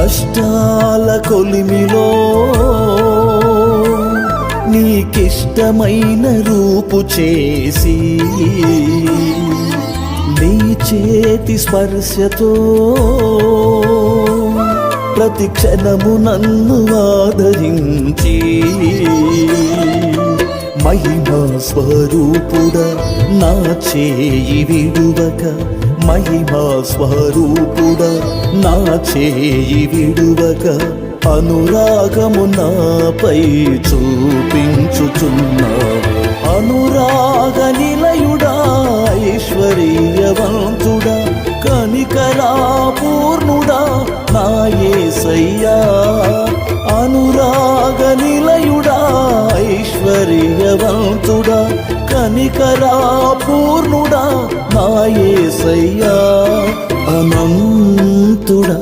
కష్టాల కొలిమిలో నీకిష్టమైన రూపు చేసి నీ చేతి స్పర్శతో ప్రతి క్షణము నన్ను ఆదరించి మహిమా స్వరూపుడా నా చేయి విడువక, మహిమా స్వరూపుడా నా చేయి విడువక, అనురాగము నాపై చూపించుచున్నావు. అనురాగ నిలయుడా ఐశ్వర్యవంతుడా కనికరా పూర్ణుడా నా యేసయ్యా. అనురాగ నిలయుడా ఐశ్వర్యవంతుడా కనికరా పూర్ణుడా నా యేసయ్యా. అనంతుడా